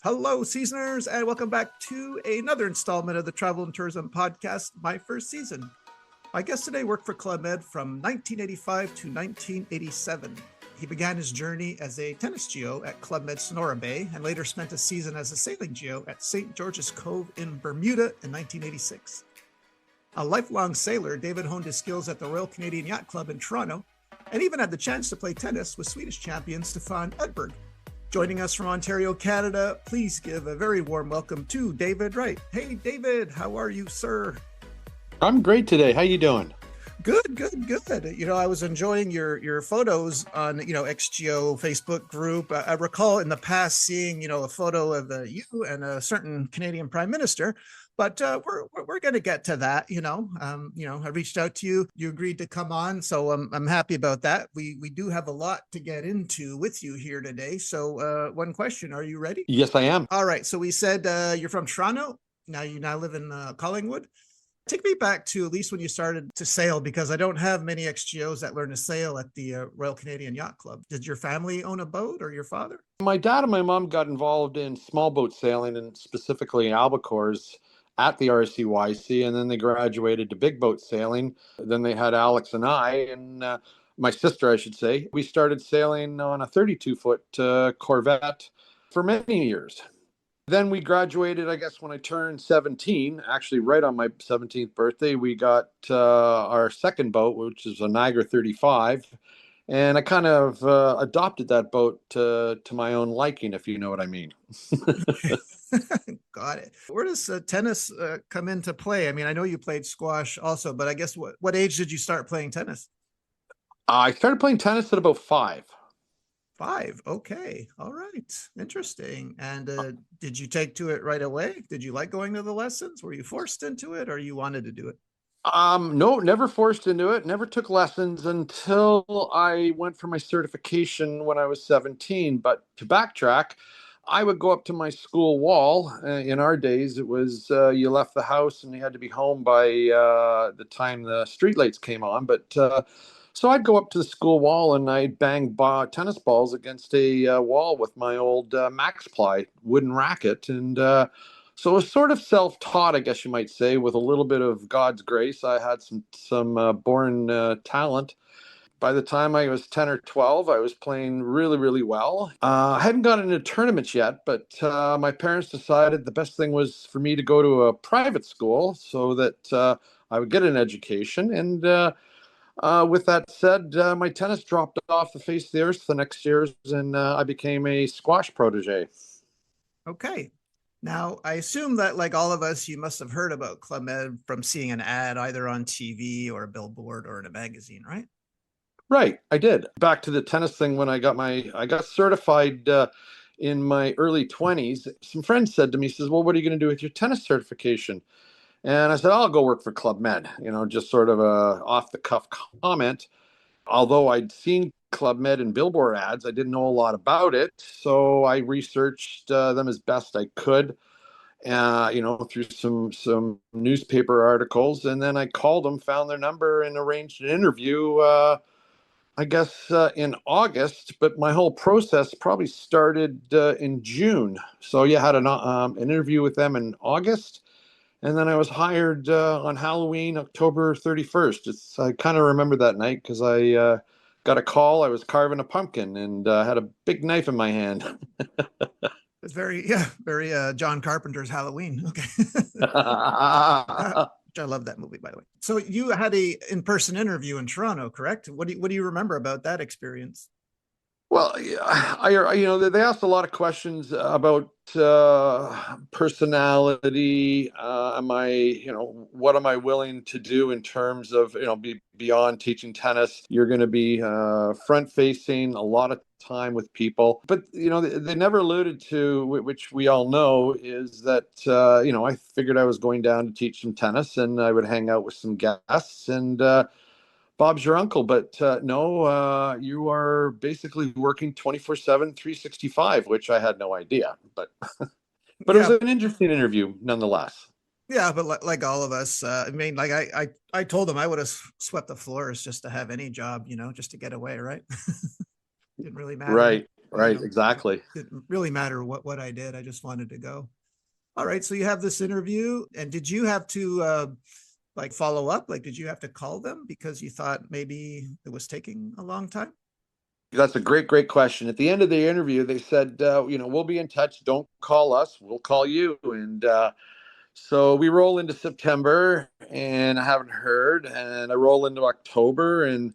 Hello, seasoners, and welcome back to another installment of the Travel and Tourism Podcast, my first season. My guest today worked for Club Med from 1985 to 1987. He began his journey as a tennis geo at Club Med Sonora Bay and later spent a season as a sailing geo at St. George's Cove in Bermuda in 1986. A lifelong sailor, David honed his skills at the Royal Canadian Yacht Club in Toronto and even had the chance to play tennis with Swedish champion Stefan Edberg. Joining us from Ontario, Canada, please give a very warm welcome to David Wright. Hey, David, how are you, sir? I'm great today. How you doing? Good. I was enjoying your photos on, XGO Facebook group. I recall in the past seeing, a photo of you and a certain Canadian Prime Minister. But we're going to get to that. I reached out to you. You agreed to come on, so I'm happy about that. We do have a lot to get into with you here today. So one question: are you ready? Yes, I am. All right. So we said you're from Toronto. You now live in Collingwood. Take me back to at least when you started to sail, because I don't have many XGOs that learn to sail at the Royal Canadian Yacht Club. Did your family own a boat, or your father? My dad and my mom got involved in small boat sailing, and specifically albacores at the RCYC, and then they graduated to big boat sailing. Then they had Alex and I, and my sister, I should say. We started sailing on a 32-foot Corvette for many years. Then we graduated, I guess, when I turned 17, actually right on my 17th birthday. We got our second boat, which is a Niagara 35. And I kind of adopted that boat to my own liking, if you know what I mean. Got it. Where does tennis come into play? I mean, I know you played squash also, but I guess what age did you start playing tennis? I started playing tennis at about 5. 5. Okay. All right. Interesting. And did you take to it right away? Did you like going to the lessons? Were you forced into it, or you wanted to do it? No, never forced into it. Never took lessons until I went for my certification when I was 17. But to backtrack, I would go up to my school wall. In our days, it was you left the house and you had to be home by the time the streetlights came on. But so I'd go up to the school wall and I'd bang tennis balls against a wall with my old Max Ply wooden racket. And so it was sort of self-taught, I guess you might say, with a little bit of God's grace. I had some born talent. By the time I was 10 or 12, I was playing really, really well. I hadn't gotten into tournaments yet, but my parents decided the best thing was for me to go to a private school so that I would get an education. And with that said, my tennis dropped off the face of the earth the next years, and I became a squash protege. Okay. Now, I assume that, like all of us, you must have heard about Club Med from seeing an ad either on TV or a billboard or in a magazine, right? Right, I did. Back to the tennis thing, when I got certified in my early 20s. Some friends said to me, says, "Well, what are you going to do with your tennis certification?" And I said, "I'll go work for Club Med." Just sort of a off the cuff comment. Although I'd seen Club Med in billboard ads, I didn't know a lot about it. So I researched them as best I could, through some newspaper articles, and then I called them, found their number, and arranged an interview. I guess in August, but my whole process probably started in June. So yeah, I had an interview with them in August, and then I was hired on Halloween, October 31st. I kind of remember that night because I got a call. I was carving a pumpkin and had a big knife in my hand. It's very John Carpenter's Halloween. Okay. Which I love that movie, by the way. So you had a in-person interview in Toronto, correct? What do you remember about that experience? Well, yeah, they asked a lot of questions about personality. What am I willing to do in terms of, beyond teaching tennis? You're going to be front facing a lot of time with people, but they never alluded to, which we all know, is that I figured I was going down to teach some tennis and I would hang out with some guests and. Bob's your uncle, but no, you are basically working 24/7, 365, which I had no idea. But but it was Yeah, an interesting interview nonetheless. yeah, but like all of us, I mean, like I told him I would have swept the floors just to have any job, just to get away, right? Didn't really matter. Right. Right, exactly. didn't really matter what I did. I just wanted to go. All right. So you have this interview, and did you have to like follow up? Like, did you have to call them because you thought maybe it was taking a long time? That's a great question. At the end of the interview, they said, we'll be in touch. Don't call us. We'll call you. And so we roll into September and I haven't heard. And I roll into October. And,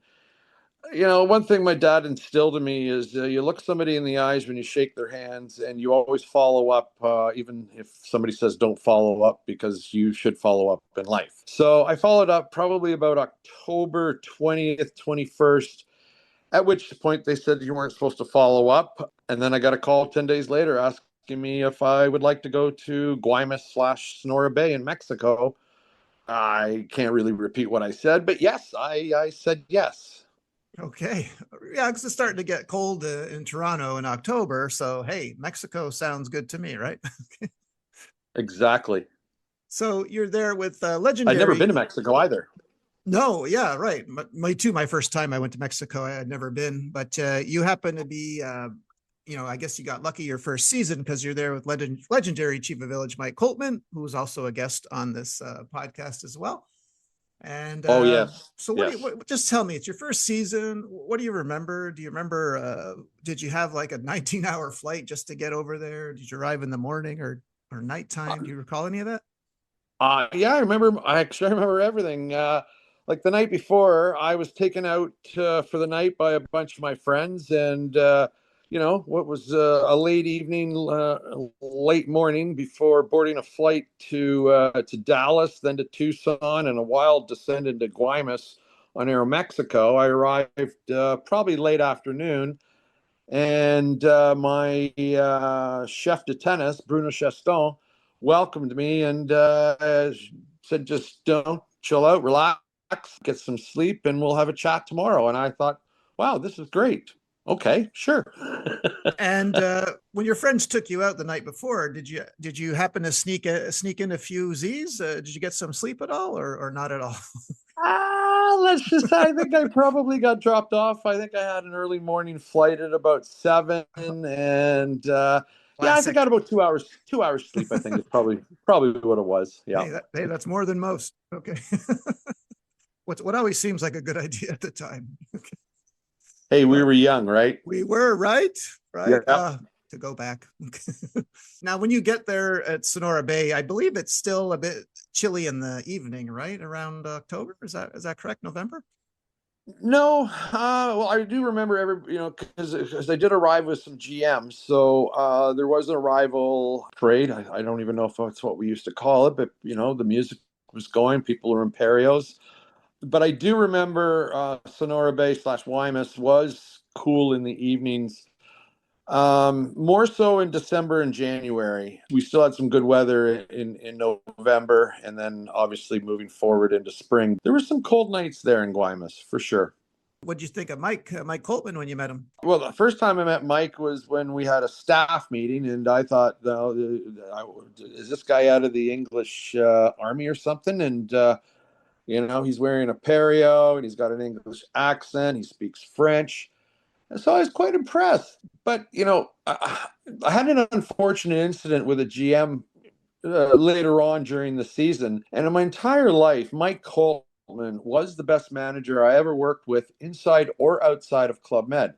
one thing my dad instilled in me is you look somebody in the eyes when you shake their hands and you always follow up, even if somebody says don't follow up, because you should follow up in life. So I followed up probably about October 20th, 21st. At which point they said you weren't supposed to follow up. And then I got a call 10 days later asking me if I would like to go to Guaymas/Sonora Bay in Mexico. I can't really repeat what I said, but yes, I said yes. Okay. Yeah, because it's starting to get cold in Toronto in October. So, hey, Mexico sounds good to me, right? Exactly. So you're there with I'd never been Legendary. to Mexico either. No, yeah, right. My first time I went to Mexico, I had never been, but you happen to be, I guess you got lucky your first season because you're there with legendary Chief of Village Mike Coltman, who was also a guest on this podcast as well. And Oh, yes. so, Yes. just tell me, it's your first season. What do you remember? Do you remember? Did you have like a 19-hour flight just to get over there? Did you arrive in the morning or nighttime? Do you recall any of that? Yeah, I remember. I remember everything. Like the night before, I was taken out for the night by a bunch of my friends, and what was a late evening, late morning before boarding a flight to Dallas, then to Tucson, and a wild descent into Guaymas on Aeromexico. I arrived probably late afternoon, and my chef de tennis, Bruno Chaston, welcomed me and said, just don't chill out, relax, get some sleep, and we'll have a chat tomorrow. And I thought, wow, this is great. Okay, sure. And when your friends took you out the night before, did you happen to sneak in a few Z's? Did you get some sleep at all, or not at all? Let's just say I think I probably got dropped off. I think I had an early morning flight at about 7, and yeah, I think I Classic. had about 2 hours sleep. I think is probably what it was. Yeah. Hey, that's more than most. Okay. What always seems like a good idea at the time. Hey, we Well, were young, right? we were right, right. Yeah. To go back. Now, when you get there at Sonora Bay, I believe it's still a bit chilly in the evening, right? Around October. Is that correct? November? No, well, I do remember because I did arrive with some GMs, so there was an arrival parade. I don't even know if that's what we used to call it, but the music was going, people were in Imperios. But I do remember Sonora Bay/slash Guaymas was cool in the evenings. More so in December and January. We still had some good weather in November, and then obviously moving forward into spring. There were some cold nights there in Guaymas for sure. What did you think of Mike Coltman when you met him? Well, the first time I met Mike was when we had a staff meeting, and I thought, no, is this guy out of the English army or something? And he's wearing a perio and he's got an English accent. He speaks French. And so I was quite impressed. But, I had an unfortunate incident with a GM later on during the season. And in my entire life, Mike Coltman was the best manager I ever worked with inside or outside of Club Med.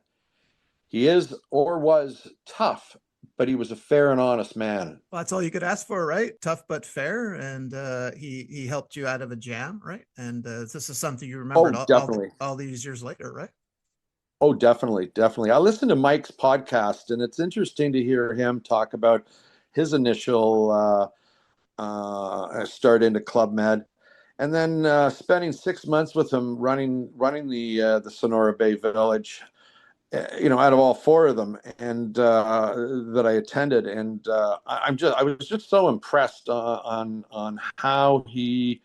He is or was tough, but he was a fair and honest man. Well, that's all you could ask for, right? Tough but fair, and he helped you out of a jam, right? And this is something you remembered Oh, definitely. all these years later, right? Oh, definitely, definitely. I listened to Mike's podcast, and it's interesting to hear him talk about his initial start into Club Med, and then spending 6 months with him running the Sonora Bay Village. Out of all four of them, and that I attended, and I was just so impressed on how he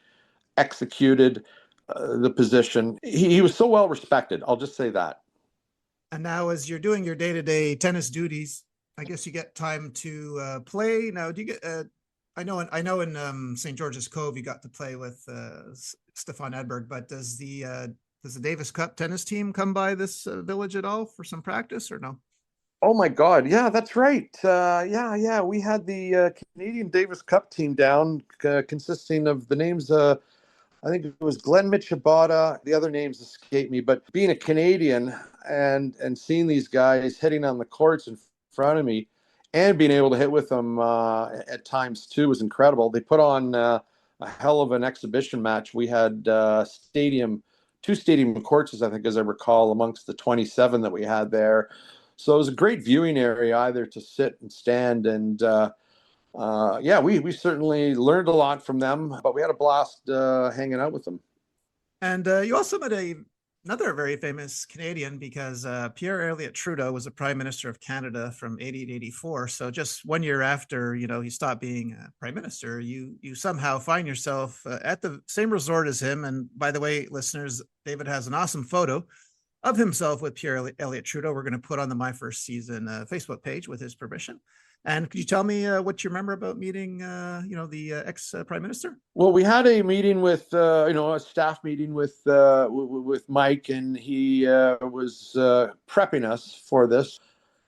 executed the position. He was so well respected. I'll just say that. And now, as you're doing your day-to-day tennis duties, I guess you get time to play. Now, do you get? I know in St. George's Cove you got to play with Stefan Edberg, but does the Davis Cup tennis team come by this village at all for some practice or no? Oh my God. Yeah, that's right. Yeah. We had the Canadian Davis Cup team down, consisting of the names. I think it was Glenn Michabata. The other names escape me. But being a Canadian and seeing these guys hitting on the courts in front of me, and being able to hit with them at times too was incredible. They put on a hell of an exhibition match. We had two stadium courts, I think, as I recall, amongst the 27 that we had there. So it was a great viewing area, either to sit and stand, and yeah, we certainly learned a lot from them, but we had a blast hanging out with them. And you also met another very famous Canadian because Pierre Elliott Trudeau was the Prime Minister of Canada from 80 to 84. So just 1 year after, he stopped being Prime Minister, you somehow find yourself at the same resort as him. And by the way, listeners, David has an awesome photo of himself with Pierre Elliott Trudeau. We're going to put on the My First Season Facebook page with his permission. And could you tell me what you remember about meeting, the ex prime minister? Well, we had a meeting with, a staff meeting with Mike, and he was prepping us for this.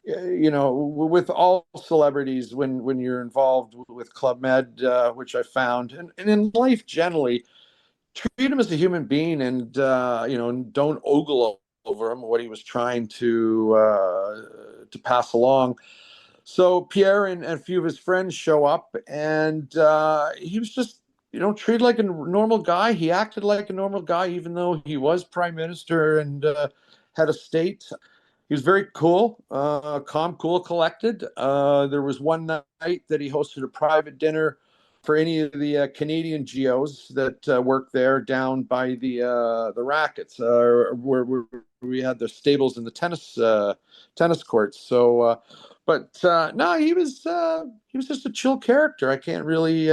With all celebrities, when you're involved with Club Med, which I found, and in life generally, treat him as a human being, and don't ogle over him what he was trying to pass along. So Pierre and a few of his friends show up, and he was just, treated like a normal guy. He acted like a normal guy, even though he was prime minister and head of state. He was very cool, calm, cool, collected. There was one night that he hosted a private dinner for any of the Canadian geos that work there down by the rackets, where we had the stables and the tennis courts. So, no, he was just a chill character. I can't really.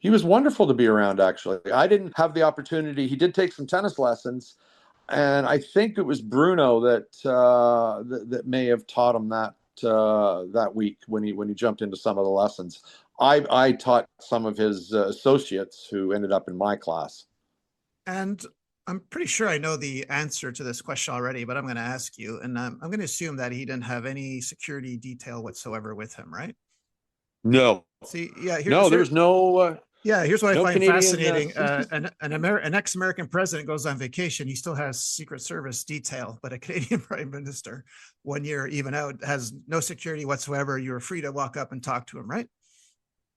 He was wonderful to be around. Actually, I didn't have the opportunity. He did take some tennis lessons, and I think it was Bruno that may have taught him that week when he jumped into some of the lessons. I taught some of his associates who ended up in my class. And I'm pretty sure I know the answer to this question already, but I'm going to ask you. And I'm going to assume that he didn't have any security detail whatsoever with him, right? No, See, yeah, no, there was here's what I no find Canadian. fascinating. An ex-American president goes on vacation. He still has Secret Service detail, but a Canadian prime minister, 1 year even out, has no security whatsoever. You're free to walk up and talk to him, right?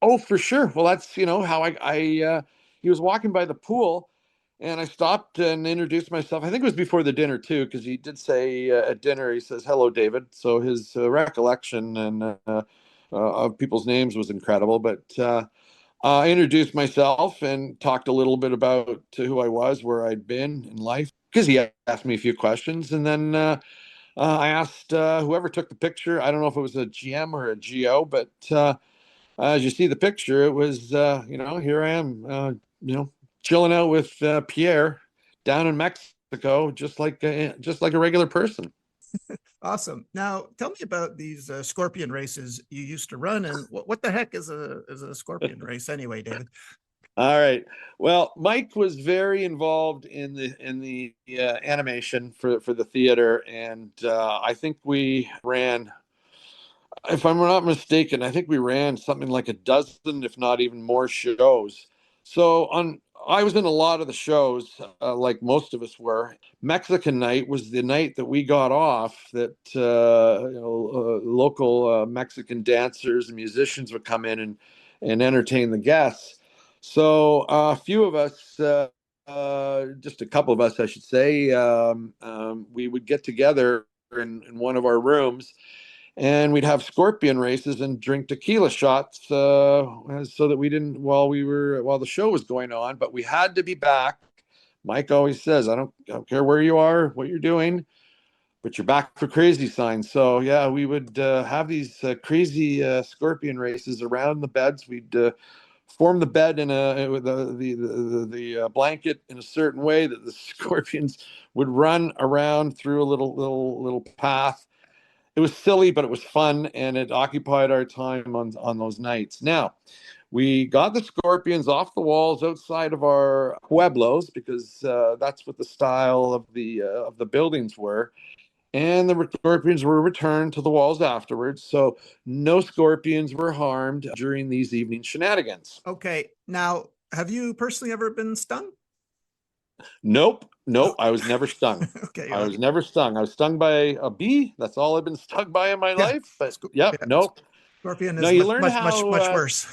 Oh, for sure. Well, that's how he was walking by the pool, and I stopped and introduced myself. I think it was before the dinner too, because he did say at dinner, he says, "Hello, David." So his recollection and of people's names was incredible. But I introduced myself and talked a little bit about who I was, where I'd been in life, because he asked me a few questions, and then I asked whoever took the picture. I don't know if it was a GM or a GO, but as you see the picture, it was, here I am, chilling out with Pierre down in Mexico, just like a regular person. Awesome. Now, tell me about these scorpion races you used to run, and what the heck is a scorpion race anyway, David? All right. Well, Mike was very involved in the animation for the theater, and I think we ran, if I'm not mistaken, I think we ran something like a dozen, if not even more, shows. So I was in a lot of the shows, like most of us were. Mexican night was the night that we got off. That local Mexican dancers and musicians would come in and entertain the guests. So a few of us. Just a couple of us, I should say, we would get together in one of our rooms, and we'd have scorpion races and drink tequila shots so that we didn't while the show was going on, but we had to be back. Mike always says, I don't care where you are, what you're doing, but you're back for crazy signs. So yeah, we would have these crazy scorpion races around the beds. We'd form the bed in a with the blanket in a certain way that the scorpions would run around through a little path. It was silly, but it was fun, and it occupied our time on those nights. Now, we got the scorpions off the walls outside of our pueblos, because that's what the style of the buildings were. and the scorpions were returned to the walls afterwards. So no scorpions were harmed during these evening shenanigans. Okay. Now, have you personally ever been stung? Nope, Oh, nope. I was never stung. okay. I was never stung. I was stung by a bee. That's all I've been stung by in my Yeah. life. But yep, Yeah. nope. Scorpion No, is you much, learn much, much, how much worse.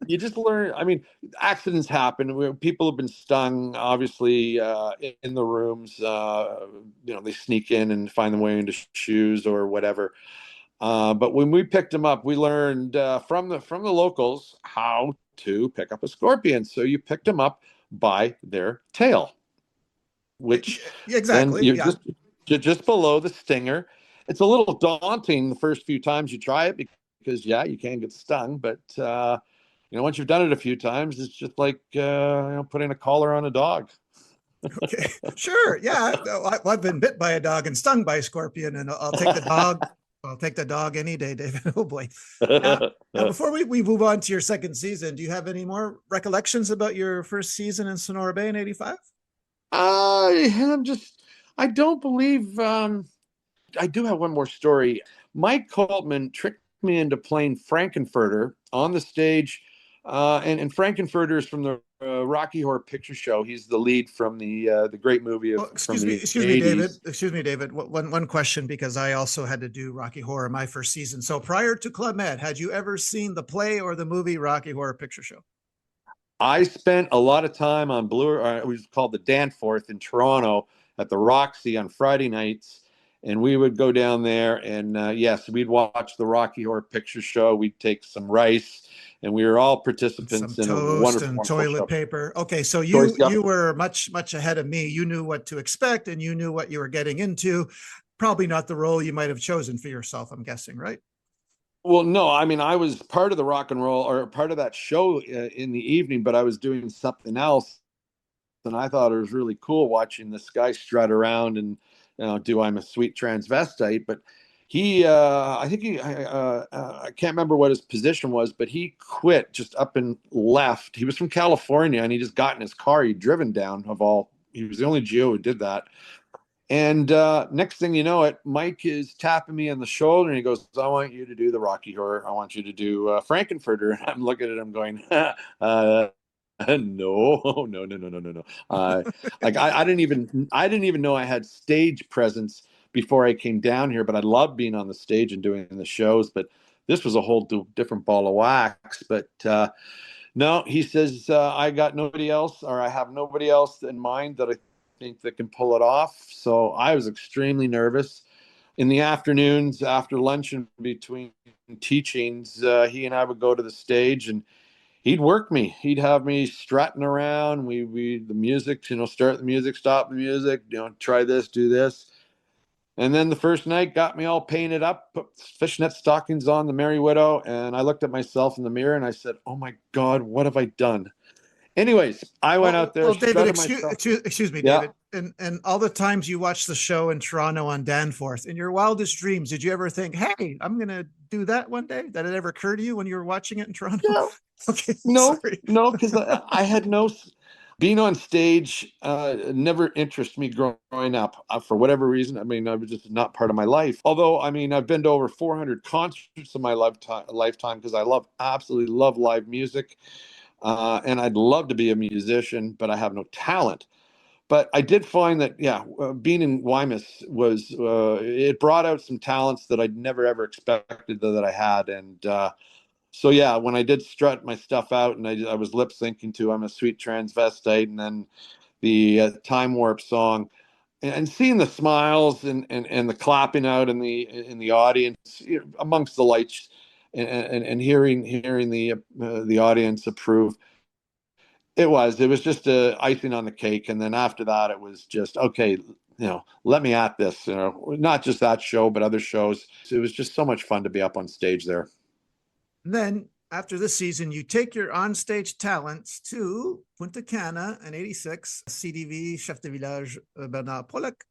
you just learn. I mean, accidents happen. People have been stung, obviously, in the rooms. They sneak in and find their way into shoes or whatever. But when we picked them up, we learned from the locals how to pick up a scorpion. So you picked them up by their tail, which then Exactly. you're Yeah. just below the stinger. It's a little daunting the first few times you try it because yeah, you can get stung, but once you've done it a few times, it's just like putting a collar on a dog. Okay. Sure. Yeah. I've been bit by a dog and stung by a scorpion, and I'll take the dog. I'll take the dog any day, David. Oh boy. Now, now before we move on to your second season, do you have any more recollections about your first season in Sonora Bay in '85? I don't believe I do have one more story. Mike Coltman tricked me into playing Frankenfurter on the stage, and Frankenfurter is from the Rocky Horror Picture Show. He's the lead from the great movie Well, from the excuse me, David. '80s. Excuse me, David. One question, because I also had to do Rocky Horror my first season. So prior to Club Med, had you ever seen the play or the movie Rocky Horror Picture Show? I spent a lot of time on Blue. It was called the Danforth in Toronto at the Roxy on Friday nights, and we would go down there and yes, we'd watch the Rocky Horror Picture Show. We'd take some rice, and we were all And some participants in a toast wonderful, and wonderful toilet show. paper. Okay, so Choice, yep. you were much ahead of me. You knew what to expect and you knew what you were getting into. Probably not the role you might have chosen for yourself, I'm guessing, right? Well, no, I mean, I was part of the rock and roll or part of that show in the evening, but I was doing something else, and I thought it was really cool watching this guy strut around and do I'm a sweet transvestite. But I think I can't remember what his position was, but he quit just up and left. He was from California, and he just got in his car. He'd driven down of all. He was the only Geo who did that. And next thing you know it, Mike is tapping me on the shoulder and he goes, I want you to do the Rocky Horror. I want you to do Frankenfurter. And I'm looking at him going, no, no, no, no, no, no, no. I didn't even know I had stage presence before I came down here, but I love being on the stage and doing the shows. But this was a whole different ball of wax. But no, he says, I got nobody else, or I have nobody else in mind that I think that can pull it off. So I was extremely nervous. In the afternoons, after lunch and between teachings, he and I would go to the stage and he'd work me. He'd have me strutting around. The music, start the music, stop the music, try this, do this. And then the first night got me all painted up, put fishnet stockings on the Merry Widow, and I looked at myself in the mirror and I said, "Oh my God, what have I done?" Anyways, I went out there, David, strutted myself. excuse me, Yeah. David. And all the times you watched the show in Toronto on Danforth, in your wildest dreams, did you ever think, "Hey, I'm going to do that one day"? Did it ever occur to you when you were watching it in Toronto? Yeah. Okay, No, sorry. no, because I had no being on stage. Never interested me growing up for whatever reason. I mean, I was just not part of my life. Although, I mean, I've been to over 400 concerts in my lifetime because I absolutely love live music, and I'd love to be a musician, but I have no talent. But I did find that, yeah, being in Wymus it brought out some talents that I'd never ever expected that I had, and so yeah, when I did strut my stuff out and I was lip syncing to "I'm a Sweet Transvestite" and then the Time Warp song, and seeing the smiles and the clapping out in the audience, amongst the lights, and hearing the audience approve, it was just icing on the cake. And then after that, it was just okay. Let me at this. Not just that show, but other shows. It was just so much fun to be up on stage there. And then after this season, you take your onstage talents to Punta Cana in '86, CDV, Chef de Village Bernard Pollock,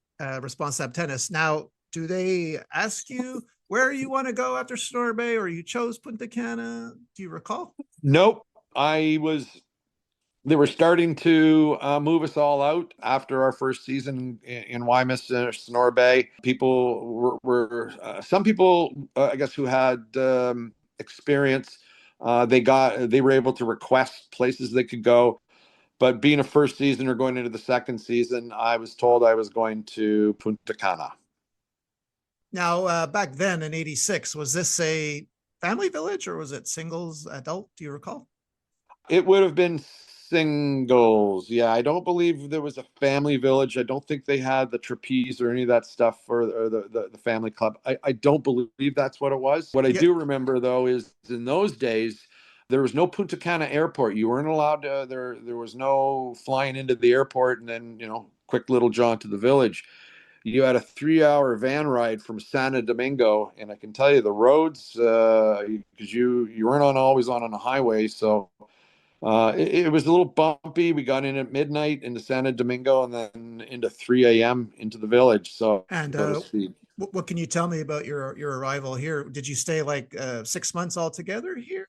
Responsable Tennis. Now, do they ask you where you want to go after Sonora Bay, or you chose Punta Cana? Do you recall? Nope. I was They were starting to move us all out after our first season in Wymus, Sonora Bay. People were some people, I guess, who had experience. They were able to request places they could go. But being a first season or going into the second season, I was told I was going to Punta Cana. Now, back then in '86, was this a family village or was it singles, adult? Do you recall? It would have been singles. Yeah, I don't believe there was a family village. I don't think they had the trapeze or any of that stuff or the family club. I don't believe that's what it was. What I Yeah. do remember though is in those days there was no Punta Cana airport. You weren't allowed to there was no flying into the airport and then, quick little jaunt to the village. You had a 3-hour van ride from Santo Domingo, and I can tell you the roads because you weren't always on a highway, so it was a little bumpy. We got in at midnight into Santo Domingo and then into 3 a.m. into the village. So And about a speed. what can you tell me about your arrival here? Did you stay like 6 months altogether here?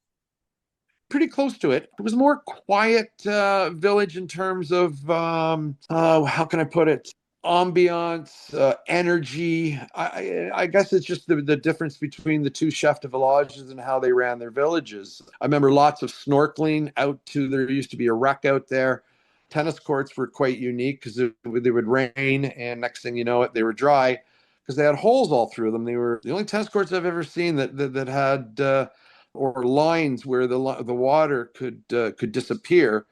Pretty close to it. It was a more quiet village in terms of how can I put it? Ambiance, energy. I guess it's just the difference between the two chef de villages and how they ran their villages. I remember lots of snorkeling out to, there used to be a wreck out there. Tennis courts were quite unique because they would rain and next thing you know it, they were dry because they had holes all through them. They were the only tennis courts I've ever seen that had or lines where the water could disappear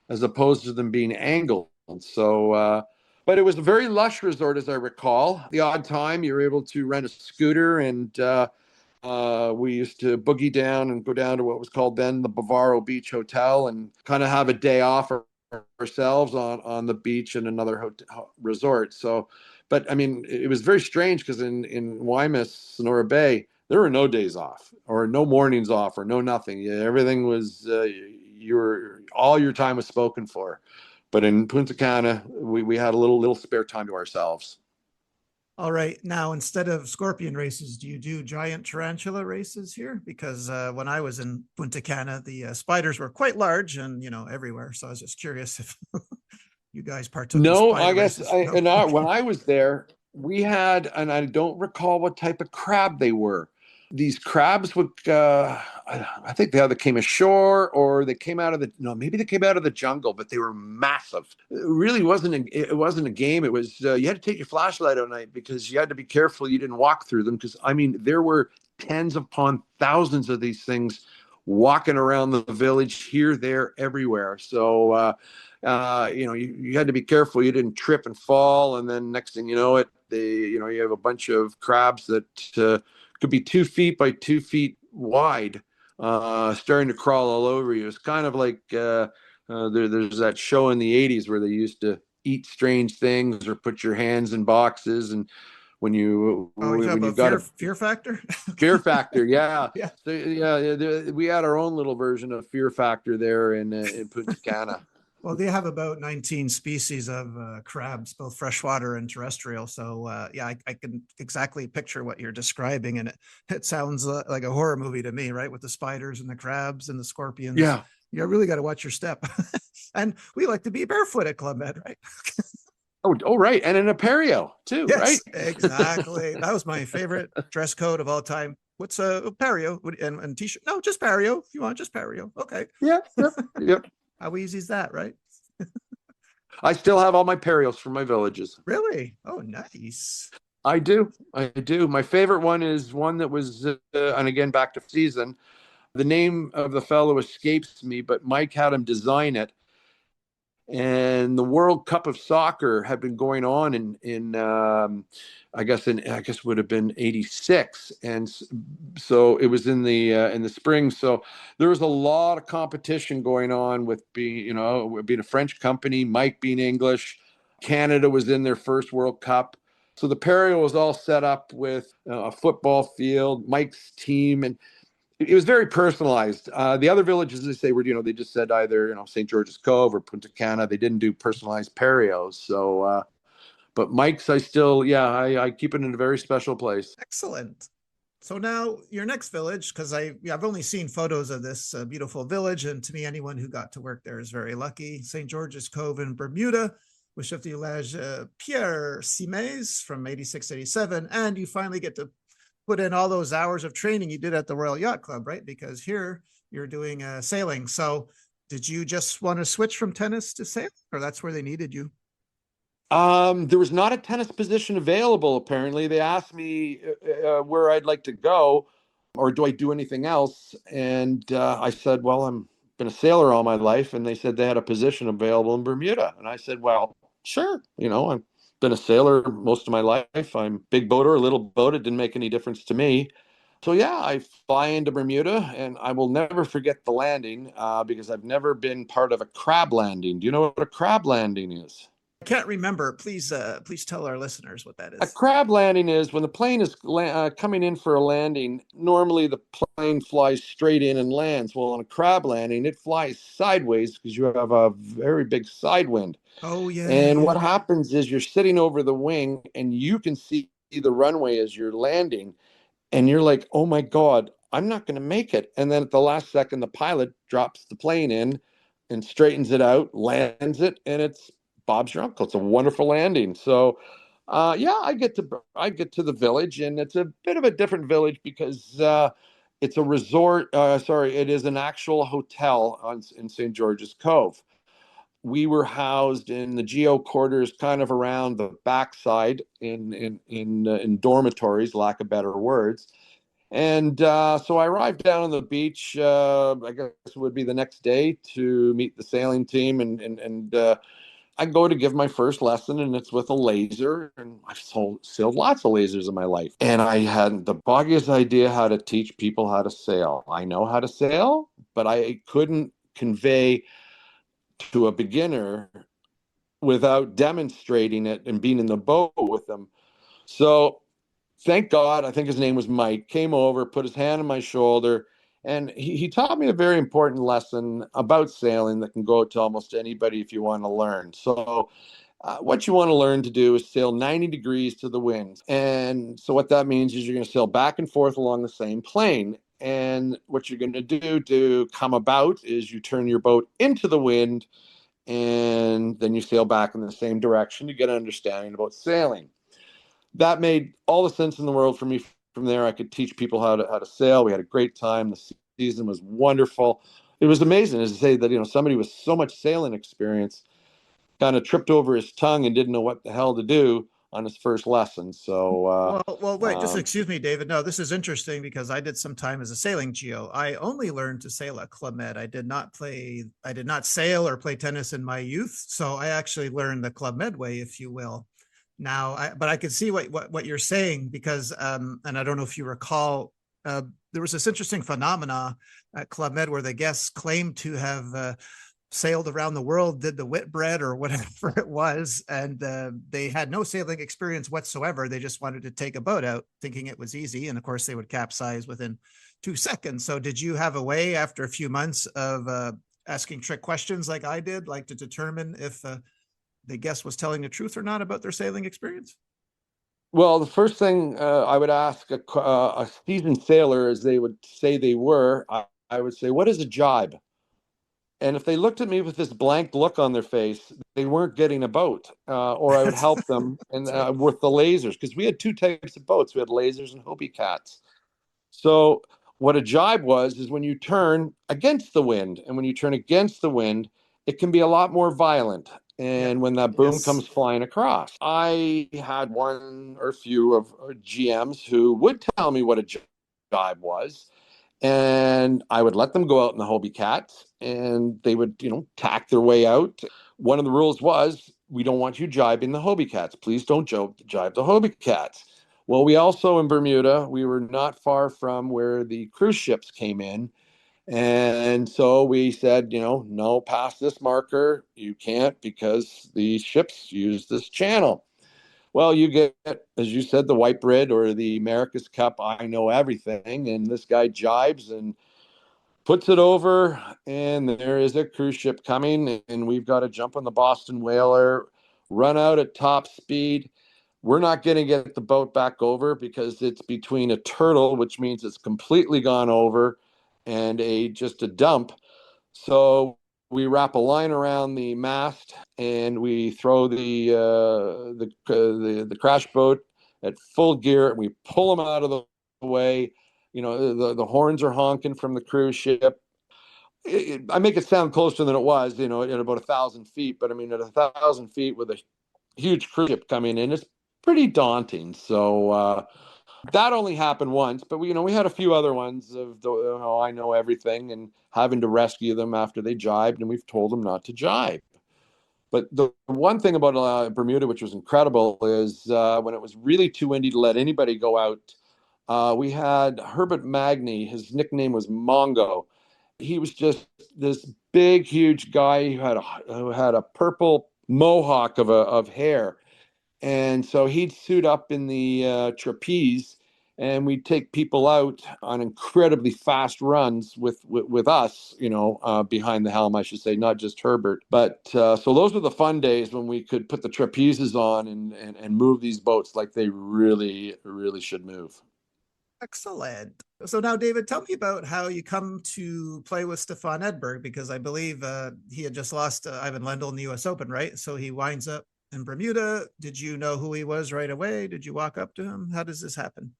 as opposed to them being angled. So but it was a very lush resort, as I recall. The odd time you were able to rent a scooter, and we used to boogie down and go down to what was called then the Bavaro Beach Hotel and kind of have a day off ourselves on the beach in another resort. So, but I mean, it was very strange because in Wymus, Sonora Bay, there were no days off or no mornings off or no nothing. Yeah, everything was all your time was spoken for. But in Punta Cana, we had a little spare time to ourselves. All right. Now, instead of scorpion races, do you do giant tarantula races here? Because when I was in Punta Cana, the spiders were quite large and, everywhere. So I was just curious if you guys partook in No, I spider guess races. No. when Okay. I was there, we had, and I don't recall what type of crab they were. These crabs would, I think they either came ashore or they came out of the, no, maybe they came out of the jungle, but they were massive. It wasn't a game. It was, you had to take your flashlight at night because you had to be careful you didn't walk through them. Because, I mean, there were tens upon thousands of these things walking around the village here, there, everywhere. So, you had to be careful you didn't trip and fall, and then next thing you know it, you have a bunch of crabs that could be 2 feet by 2 feet wide, starting to crawl all over you. It's kind of like there's that show in the '80s where they used to eat strange things or put your hands in boxes, and Oh, you talk when you've about got a fear factor? Fear Factor, yeah. Yeah. So, yeah, we had our own little version of Fear Factor there in Punta Cana. Well, they have about 19 species of crabs, both freshwater and terrestrial. So, yeah, I can exactly picture what you're describing. And it sounds like a horror movie to me, right? With the spiders and the crabs and the scorpions. Yeah. You really got to watch your step. And we like to be barefoot at Club Med, right? Oh, right. And an Apereo too, right? Yes, exactly. That was my favorite dress code of all time. What's a Perio and t-shirt? No, just Perio. If you want, just Perio. Okay. Yeah, yep, yep. How easy is that, right? I still have all my Perios from my villages. Really? Oh, nice. I do. I do. My favorite one is one that was, and again, back to season. The name of the fellow escapes me, but Mike had him design it. And the World Cup of Soccer had been going on I guess would have been '86, and so it was in the spring. So there was a lot of competition going on with being a French company, Mike being English. Canada was in their first World Cup. So the Perio was all set up with a football field, Mike's team, and it was very personalized. The other villages, they say, were, they just said either, St. George's Cove or Punta Cana. They didn't do personalized Perios. But Mike's, I keep it in a very special place. Excellent. So now your next village, because I've only seen photos of this beautiful village, and to me, anyone who got to work there is very lucky. St. George's Cove in Bermuda with Chef de Village Pierre Simes from 86 to 87. And you finally get to put in all those hours of training you did at the Royal Yacht Club, right? Because here you're doing sailing. So did you just want to switch from tennis to sailing, or that's where they needed you? There was not a tennis position available, apparently. They asked me where I'd like to go, or do I do anything else? And I said, well, I'm been a sailor all my life. And they said they had a position available in Bermuda. And I said, well, sure. I've been a sailor most of my life. I'm big boat or a little boat. It didn't make any difference to me. So yeah, I fly into Bermuda, and I will never forget the landing because I've never been part of a crab landing. Do you know what a crab landing is? I can't remember. Please tell our listeners what that A is. crab landing is when the plane is coming in for a landing. Normally, the plane flies straight in and lands. Well, on a crab landing, it flies sideways because you have a very big side wind. Oh yeah, And yeah. what happens is you're sitting over the wing and you can see the runway as you're landing, and you're like, oh my God, I'm not going to make it. And then at the last second, the pilot drops the plane in and straightens it out, lands it, and it's Bob's your uncle. It's a wonderful landing. So, yeah, I get to the village, and it's a bit of a different village because it's a resort. Sorry, it is an actual hotel in St. George's Cove. We were housed in the geo quarters, kind of around the backside in dormitories, lack of better words. And so I arrived down on the beach. I guess it would be the next day to meet the sailing team, and I go to give my first lesson, and it's with a laser. And I've sailed lots of lasers in my life, and I hadn't the foggiest idea how to teach people how to sail. I know how to sail, but I couldn't convey to a beginner without demonstrating it and being in the boat with them. So thank God, I think his name was Mike, came over, put his hand on my shoulder, and he taught me a very important lesson about sailing that can go to almost anybody if you want to learn. So, what you want to learn to do is sail 90 degrees to the wind. And so, what that means is you're going to sail back and forth along the same plane. And what you're going to do to come about is you turn your boat into the wind, and then you sail back in the same direction. You get an understanding about sailing. That made all the sense in the world for me. From there, I could teach people how to sail. We had a great time. The season was wonderful. It was amazing to say that somebody with so much sailing experience kind of tripped over his tongue and didn't know what the hell to do on his first lesson. So Wait, just excuse me, David. No, this is interesting because I did some time as a sailing geo. I only learned to sail at Club Med. I did not sail or play tennis in my youth. So I actually learned the Club Med way, if you will. But I could see what you're saying because, and I don't know if you recall, there was this interesting phenomena at Club Med where the guests claimed to have sailed around the world, did the Whitbread or whatever it was, and they had no sailing experience whatsoever. They just wanted to take a boat out, thinking it was easy, and of course they would capsize within 2 seconds. So, did you have a way after a few months of asking trick questions like I did, like to determine if the guest was telling the truth or not about their sailing experience? well, the first thing I would ask a seasoned sailor, as they would say they were, I would say, "What is a jibe?" And if they looked at me with this blank look on their face, they weren't getting a boat. Or I would that's, help them and that's right. with the lasers, because we had two types of boats. We had lasers and Hobie cats. So what a jibe was is when you turn against the wind, and when you turn against the wind, it can be a lot more violent. Yeah. And when that boom Yes. comes flying across, I had one or few of GMs who would tell me what a jibe was, and I would let them go out in the Hobie Cats, and they would, tack their way out. One of the rules was we don't want you jibing the Hobie Cats. Please don't jibe the Hobie Cats. Well, we also in Bermuda, we were not far from where the cruise ships came in. And so we said, no, past this marker, you can't because the ships use this channel. Well, you get, as you said, the white bread or the America's Cup. I know everything. And this guy jibes and puts it over. And there is a cruise ship coming. And we've got to jump on the Boston Whaler, run out at top speed. We're not going to get the boat back over because it's between a turtle, which means it's completely gone over, and a just a dump. So we wrap a line around the mast and we throw the crash boat at full gear and we pull them out of the way. The horns are honking from the cruise ship. I make it sound closer than it was, at about 1,000 feet. But I mean, at 1,000 feet with a huge cruise ship coming in, it's pretty daunting. So that only happened once, but we had a few other ones of I know everything and having to rescue them after they jibed, and we've told them not to jibe. But the one thing about Bermuda, which was incredible, is when it was really too windy to let anybody go out, we had Herbert Magny. His nickname was Mongo. He was just this big, huge guy who had a purple mohawk of hair, and so he'd suit up in the trapeze, and we'd take people out on incredibly fast runs with us, behind the helm, I should say, not just Herbert. But so those were the fun days when we could put the trapezes on and move these boats like they really, really should move. Excellent. So now, David, tell me about how you come to play with Stefan Edberg, because I believe he had just lost Ivan Lendl in the U.S. Open, right? So he winds up in Bermuda. Did you know who he was right away? Did you walk up to him? How does this happen?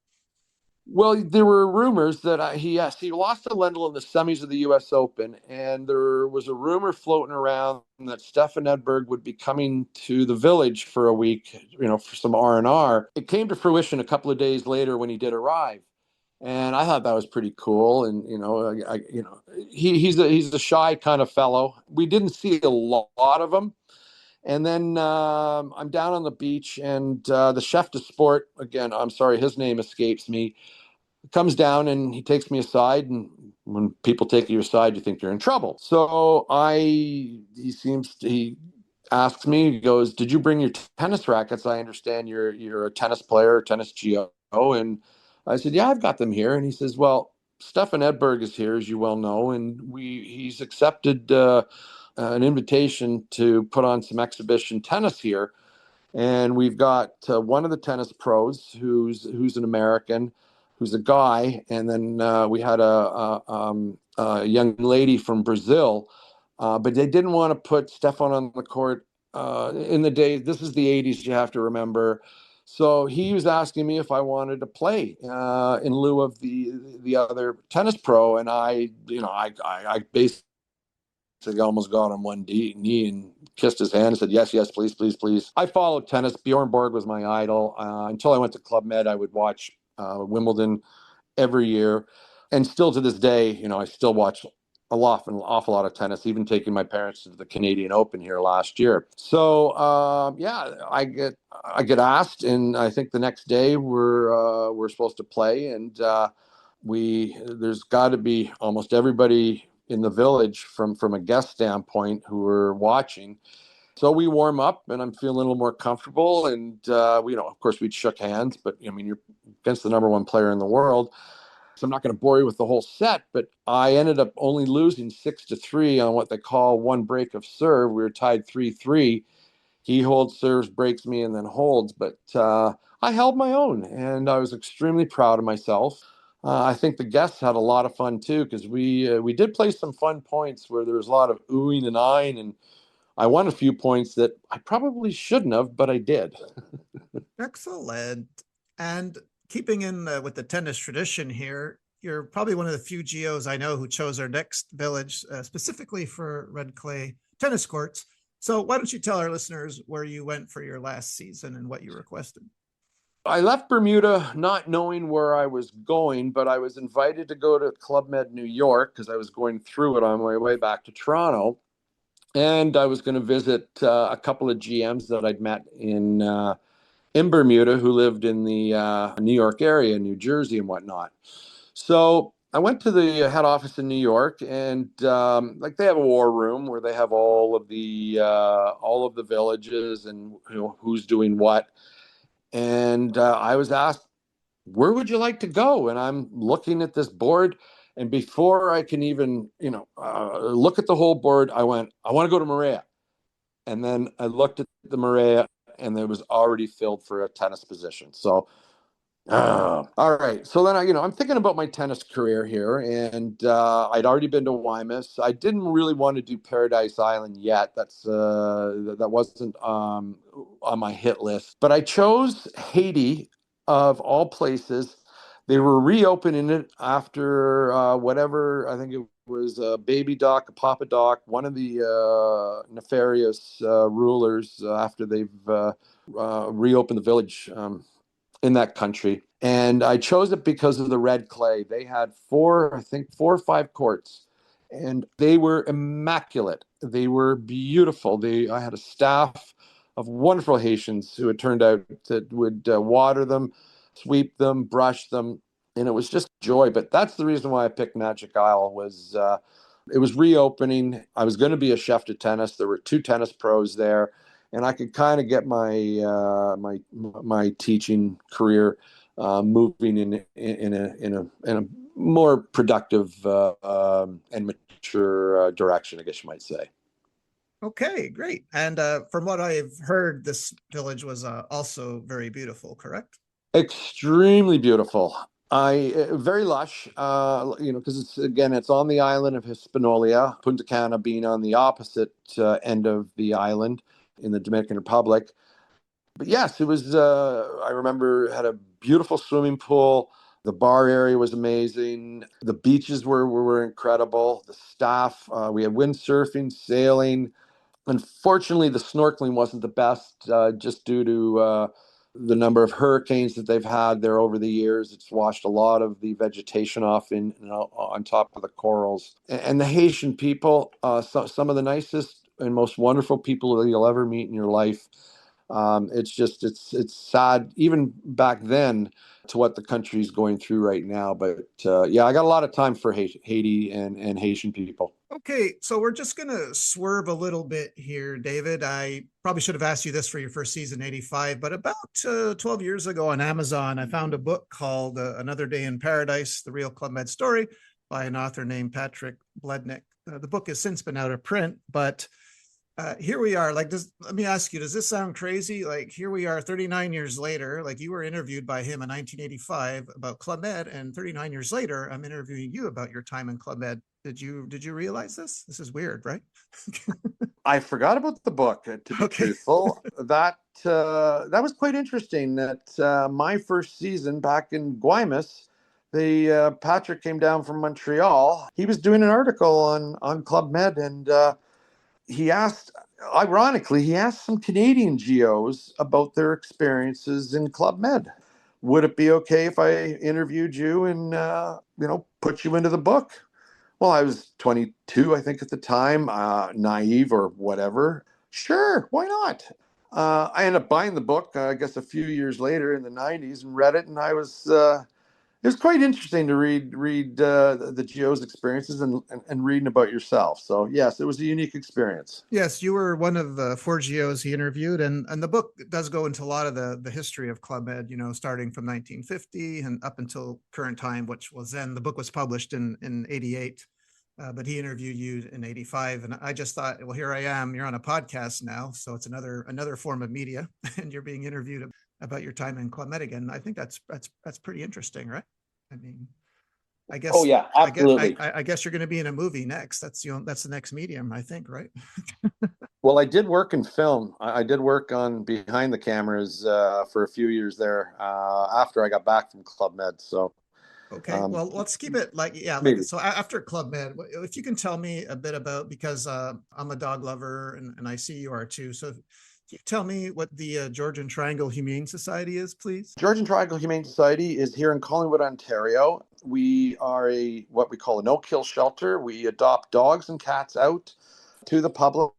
Well, there were rumors that he lost to Lendl in the semis of the U.S. Open, and there was a rumor floating around that Stefan Edberg would be coming to the village for a week, for some R&R. It came to fruition a couple of days later when he did arrive, and I thought that was pretty cool. And he's a shy kind of fellow. We didn't see a lot of him. And then I'm down on the beach, and the chef de sport, again, I'm sorry, his name escapes me, comes down and he takes me aside. And when people take you aside, you think you're in trouble. So he asks me, he goes, "Did you bring your tennis rackets? I understand you're a tennis player, tennis GO." And I said, "Yeah, I've got them here." And he says, "Well, Stefan Edberg is here, as you well know, and he's accepted an invitation to put on some exhibition tennis here. And we've got one of the tennis pros who's an American, who's a guy, and then we had a young lady from Brazil, but they didn't want to put Stefan on the court in the day. This is the '80s, you have to remember." So he was asking me if I wanted to play in lieu of the other tennis pro, and I basically almost got on one knee and kissed his hand and said, "Yes, yes, please, please, please." I followed tennis. Bjorn Borg was my idol. Until I went to Club Med, I would watch Wimbledon every year. And still to this day, I still watch an awful lot of tennis, even taking my parents to the Canadian Open here last year. So yeah, I get asked, and I think the next day we're supposed to play, and there's got to be almost everybody in the village from a guest standpoint who are watching. So we warm up, and I'm feeling a little more comfortable. And of course, we shook hands. But I mean, you're against the number one player in the world, so I'm not going to bore you with the whole set. But I ended up only losing 6-3 on what they call one break of serve. We were tied 3-3. He holds, serves, breaks me, and then holds. But I held my own, and I was extremely proud of myself. I think the guests had a lot of fun too, because we did play some fun points where there was a lot of oohing and eyeing, and I won a few points that I probably shouldn't have, but I did. Excellent. And keeping in with the tennis tradition here, you're probably one of the few GOs I know who chose our next village specifically for red clay tennis courts. So why don't you tell our listeners where you went for your last season and what you requested? I left Bermuda not knowing where I was going, but I was invited to go to Club Med New York because I was going through it on my way back to Toronto. And I was going to visit a couple of GMs that I'd met in Bermuda who lived in the New York area, New Jersey and whatnot. So I went to the head office in New York, and like they have a war room where they have all of the villages and who's doing what. And I was asked, "Where would you like to go?" And I'm looking at this board, and before I can even look at the whole board, I went, "I want to go to Maria." And then I looked at the Maria, and it was already filled for a tennis position. So all right. So then I'm thinking about my tennis career here, and I'd already been to Wymus. I didn't really want to do Paradise Island yet. That wasn't on my hit list. But I chose Haiti of all places. They were reopening it after whatever, I think it was a baby doc, a papa doc, one of the nefarious rulers after they've reopened the village. In that country. And I chose it because of the red clay. They had I think four or five courts, and they were immaculate. They were beautiful. I had a staff of wonderful Haitians who it turned out that would water them, sweep them, brush them, and it was just joy. But that's the reason why I picked Magic Isle was it was reopening. I was going to be a chef de tennis. There were two tennis pros there, and I could kind of get my teaching career moving in a more productive and mature direction, I guess you might say. Okay, great. And from what I've heard, this village was also very beautiful, correct? Extremely beautiful. I very lush, because it's on the island of Hispaniola, Punta Cana being on the opposite end of the island in the Dominican Republic. But yes, it was. I remember it had a beautiful swimming pool. The bar area was amazing. The beaches were incredible. The staff, we had windsurfing, sailing. Unfortunately, the snorkeling wasn't the best, just due to the number of hurricanes that they've had there over the years. It's washed a lot of the vegetation off on top of the corals. And the Haitian people, some of the nicest and most wonderful people that you'll ever meet in your life. It's sad even back then to what the country's going through right now. But yeah, I got a lot of time for Haiti and Haitian people. Okay, so we're just going to swerve a little bit here, David. I probably should have asked you this for your first season, 85, but about 12 years ago on Amazon, I found a book called Another Day in Paradise, The Real Club Med Story by an author named Patrick Blednick. The book has since been out of print, but here we are. Let me ask you, does this sound crazy? Like, here we are 39 years later. Like, you were interviewed by him in 1985 about Club Med, and 39 years later, I'm interviewing you about your time in Club Med. Did you realize this? This is weird, right? I forgot about the book, to be truthful. That was quite interesting. That my first season back in Guaymas, the Patrick came down from Montreal. He was doing an article on Club Med, and ironically, he asked some Canadian GOs about their experiences in Club Med. Would it be okay if I interviewed you and put you into the book? Well, I was 22, I think, at the time, naive or whatever. Sure, why not? I ended up buying the book, I guess, a few years later in the 90s and read it, and it was quite interesting to read the GO's experiences and reading about yourself. So yes, it was a unique experience. Yes, you were one of the four GOs he interviewed, and the book does go into a lot of the history of Club Med, starting from 1950 and up until current time, which was then the book was published in 88. But he interviewed you in 85, and I just thought, well, here I am. You're on a podcast now, so it's another form of media, and you're being interviewed about your time in Club Med again. I think that's pretty interesting, right? I mean, I guess. Oh yeah, absolutely. I guess you're going to be in a movie next. That's the next medium, I think, right? Well, I did work in film. I did work on behind the cameras for a few years there after I got back from Club Med. So. Okay, well, let's keep it so after Club Med, if you can tell me a bit about, because I'm a dog lover and I see you are too. So can you tell me what the Georgian Triangle Humane Society is, please? Georgian Triangle Humane Society is here in Collingwood, Ontario. We are what we call a no-kill shelter. We adopt dogs and cats out to the public.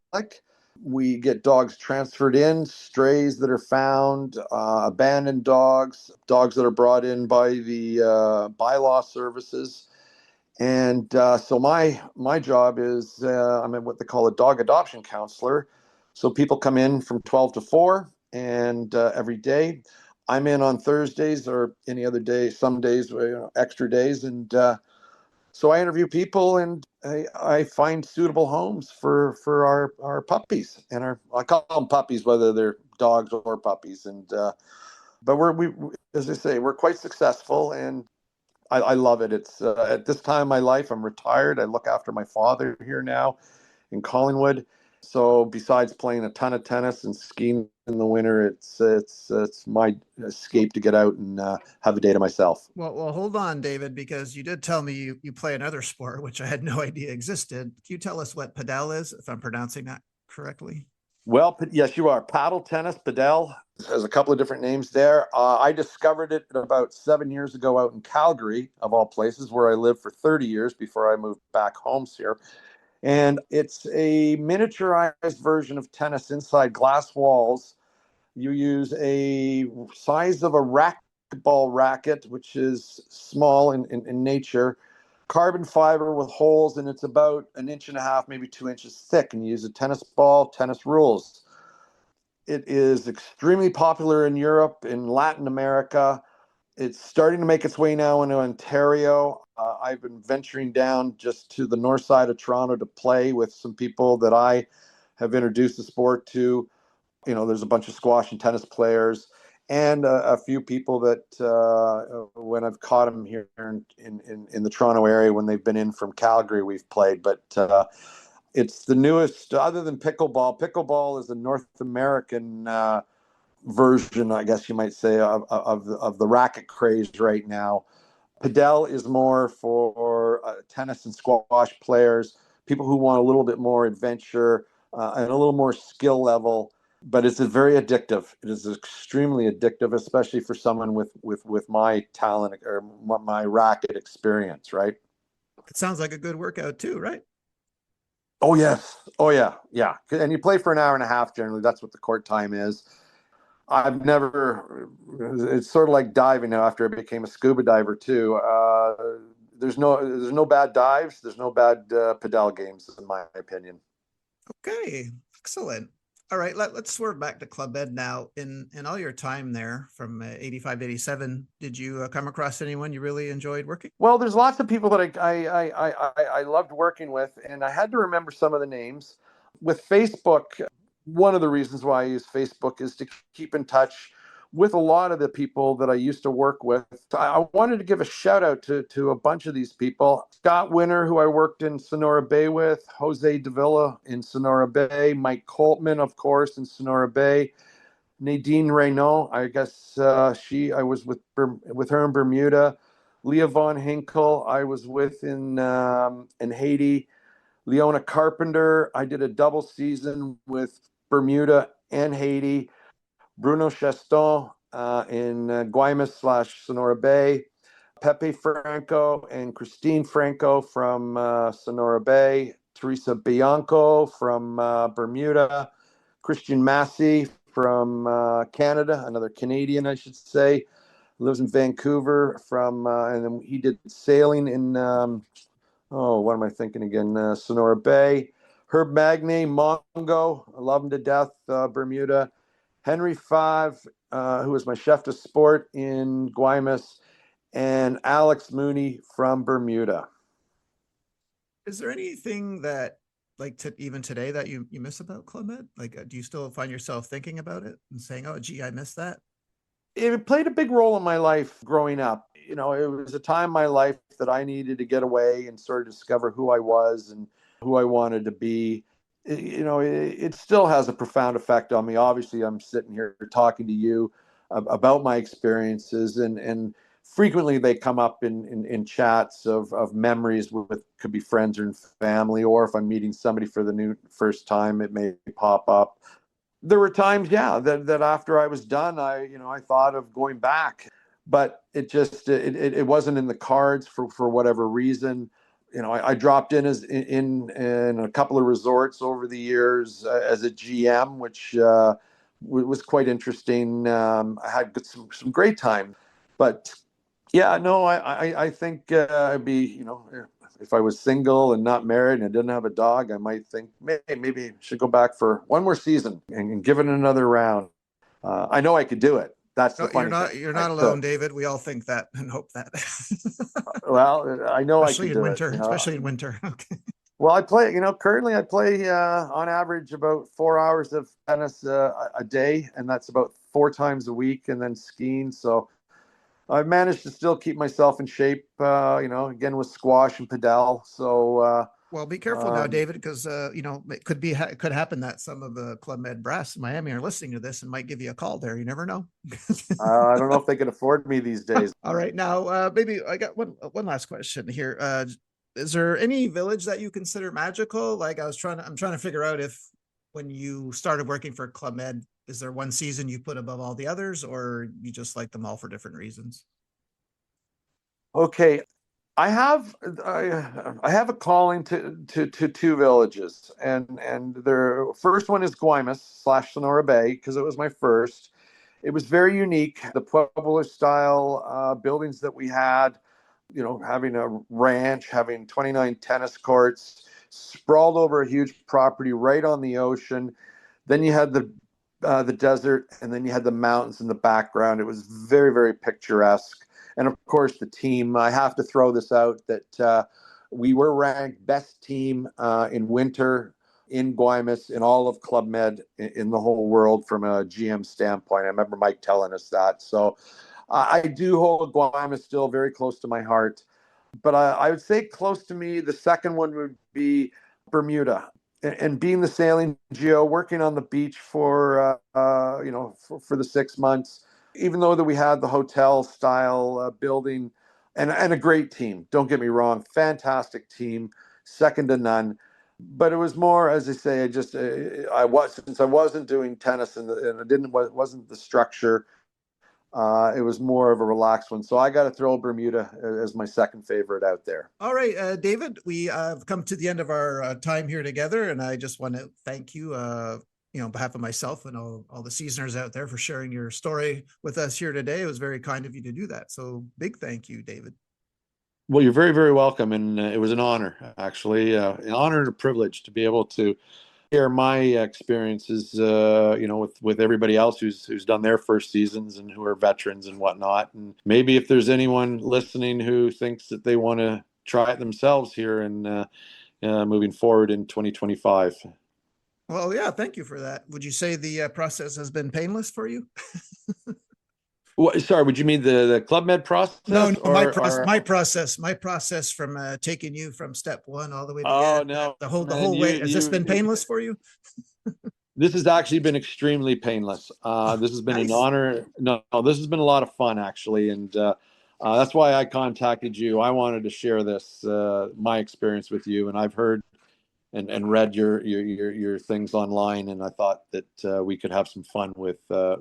We get dogs transferred in, strays that are found, abandoned dogs that are brought in by the bylaw services. And so my job is I'm what they call a dog adoption counselor. So people come in from 12 to 4, and every day. I'm in on Thursdays or any other day, some days, extra days. And so I interview people, and I find suitable homes for our puppies. And I call them puppies, whether they're dogs or puppies. And but as I say, we're quite successful, and I love it. It's at this time of my life, I'm retired. I look after my father here now in Collingwood. So besides playing a ton of tennis and skiing in the winter, it's my escape to get out and have a day to myself. Well, hold on, David, because you did tell me you play another sport, which I had no idea existed. Can you tell us what padel is, if I'm pronouncing that correctly? Well, yes, you are. Paddle tennis, padel, has a couple of different names there. I discovered it about 7 years ago out in Calgary, of all places, where I lived for 30 years before I moved back home here. And it's a miniaturized version of tennis inside glass walls. You use a size of a racquetball racket, which is small in nature, carbon fiber with holes, and it's about an inch and a half, maybe 2 inches thick. And you use a tennis ball, tennis rules. It is extremely popular in Europe, in Latin America. It's starting to make its way now into Ontario. I've been venturing down just to the north side of Toronto to play with some people that I have introduced the sport to. There's a bunch of squash and tennis players, and a few people that when I've caught them here in the Toronto area when they've been in from Calgary, we've played. But it's the newest, other than pickleball. Pickleball is a North American version, I guess you might say, of the racket craze right now. Padel is more for tennis and squash players, people who want a little bit more adventure and a little more skill level. But it's very addictive. It is extremely addictive, especially for someone with my talent or my racket experience, right? It sounds like a good workout too, right? Oh, yes. Oh, yeah. Yeah. And you play for an hour and a half generally. That's what the court time is. I've never, it's sort of like diving now after I became a scuba diver too. There's no bad dives. There's no bad padel games, in my opinion. Okay, excellent. All right, let's swerve back to Club Ed now. In all your time there from 85 to 87, did you come across anyone you really enjoyed working? Well, there's lots of people that I loved working with, and I had to remember some of the names. With Facebook, one of the reasons why I use Facebook is to keep in touch with a lot of the people that I used to work with. I wanted to give a shout out to a bunch of these people. Scott Winter, who I worked in Sonora Bay with, Jose Davila in Sonora Bay, Mike Coltman, of course, in Sonora Bay, Nadine Reynaud, I guess I was with her in Bermuda. Leah Von Hinkel, I was with in Haiti. Leona Carpenter, I did a double season with Bermuda and Haiti. Bruno Chaston in Guaymas / Sonora Bay. Pepe Franco and Christine Franco from Sonora Bay. Teresa Bianco from Bermuda. Christian Massey from Canada, another Canadian, I should say. Lives in Vancouver and then he did sailing in, what am I thinking again? Sonora Bay. Herb Magne, Mongo, I love him to death, Bermuda. Henry Five, who was my chef de sport in Guaymas, and Alex Mooney from Bermuda. Is there anything that, like, even today that you miss about Club Med? Like, do you still find yourself thinking about it and saying, "Oh, gee, I missed that"? It played a big role in my life growing up. It was a time in my life that I needed to get away and sort of discover who I was and who I wanted to be. It still has a profound effect on me. Obviously, I'm sitting here talking to you about my experiences, and frequently they come up in chats of memories with could be friends or family, or if I'm meeting somebody for the first time, it may pop up. There were times, yeah, that after I was done, I thought of going back, but it wasn't in the cards for whatever reason. I dropped in in a couple of resorts over the years as a GM, which was quite interesting. I had some great time, but yeah, no, I think I'd be, if I was single and not married and I didn't have a dog, I might think maybe I should go back for one more season and give it another round. I know I could do it. That's the No, you're funny not. thing. You're I not alone, could. David. We all think that and hope that. Well, I know I Especially could in do it. winter. Especially in winter. Okay. Well, I play, currently I play on average about 4 hours of tennis a day, and that's about 4 times a week, and then skiing. So I've managed to still keep myself in shape, again with squash and padel. So, Well, be careful now, David, because it could happen that some of the Club Med brass in Miami are listening to this and might give you a call there. You never know. I don't know if they can afford me these days. All right, now maybe I got one last question here. Is there any village that you consider magical? Like I'm trying to figure out if when you started working for Club Med, is there one season you put above all the others, or you just like them all for different reasons? Okay, I have a calling to two villages, and their first one is Guaymas/Sonora Bay because it was my first. It was very unique. The Pueblo style buildings that we had, having a ranch, having 29 tennis courts, sprawled over a huge property right on the ocean. Then you had the desert, and then you had the mountains in the background. It was very, very picturesque. And of course, the team. I have to throw this out that we were ranked best team in winter in Guaymas in all of Club Med in the whole world from a GM standpoint. I remember Mike telling us that. So I do hold Guaymas still very close to my heart. But I would say close to me, the second one would be Bermuda. And being the sailing geo, working on the beach for the 6 months, even though that we had the hotel style building and a great team. Don't get me wrong, fantastic team, second to none. But it was more, as I say, since I wasn't doing tennis and it wasn't the structure. It was more of a relaxed one. So I got to throw Bermuda as my second favorite out there. All right, David, we have come to the end of our time here together, and I just want to thank you, on behalf of myself and all the seasoners out there for sharing your story with us here today. It was very kind of you to do that. So big thank you, David. Well, you're very, very welcome. And it was an honor, actually, an honor and a privilege to be able to share my experiences, with everybody else who's done their first seasons and who are veterans and whatnot. And maybe if there's anyone listening who thinks that they want to try it themselves here and moving forward in 2025. Well, yeah, thank you for that. Would you say the process has been painless for you? Sorry, would you mean the Club Med No, process no, or? my process from taking you from step one all the way to the Oh end, no, the man, whole way. Has this been painless for you? this has actually been extremely painless. This has been an Nice. honor. No, this has been a lot of fun actually, and that's why I contacted you. I wanted to share this my experience with you, and I've heard and read your things online, and I thought that we could have some fun with my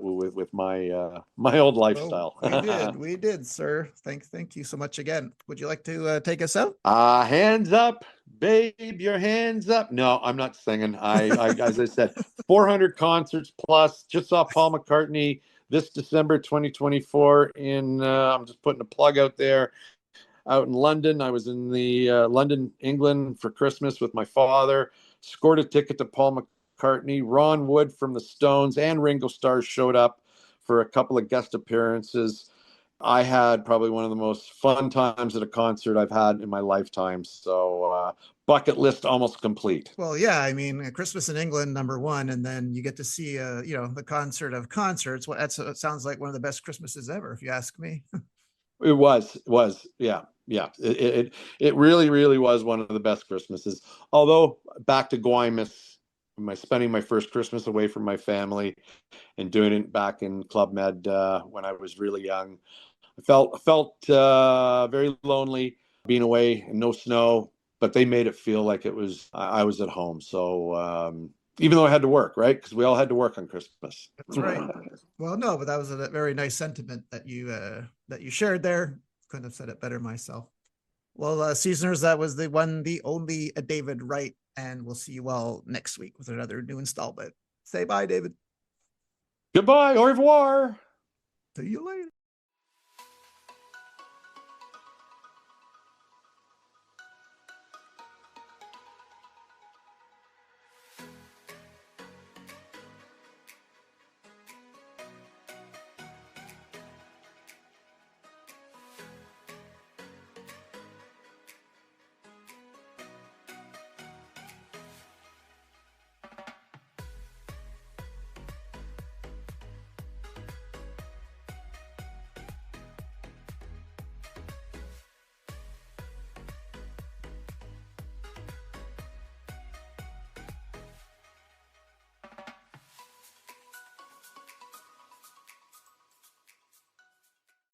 old Oh, lifestyle. we did, sir. Thank you so much again. Would you like to take us out? Hands up, babe, your hands up. No, I'm not singing. As I said, 400 concerts plus. Just saw Paul McCartney this December 2024 I'm just putting a plug out there, out in London. I was in the London, England for Christmas with my father. Scored a ticket to Paul McCartney. Ron Wood from the Stones and Ringo Starr showed up for a couple of guest appearances. I had probably one of the most fun times at a concert I've had in my lifetime. So bucket list almost complete. Well, yeah, I mean, Christmas in England, number one, and then you get to see, the concert of concerts. Well, it sounds like one of the best Christmases ever, if you ask me. Yeah, yeah. It really, really was one of the best Christmases. Although back to Guaymas, spending my first Christmas away from my family and doing it back in Club Med when I was really young. I felt very lonely being away and no snow, but they made it feel like I was at home. So even though I had to work, right? Because we all had to work on Christmas. That's right. Well, no, but that was a very nice sentiment that you shared there. Couldn't have said it better myself. Well, seasoners, that was the one, the only David Wright, and we'll see you all next week with another new installment. Say bye, David. Goodbye, au revoir. See you later.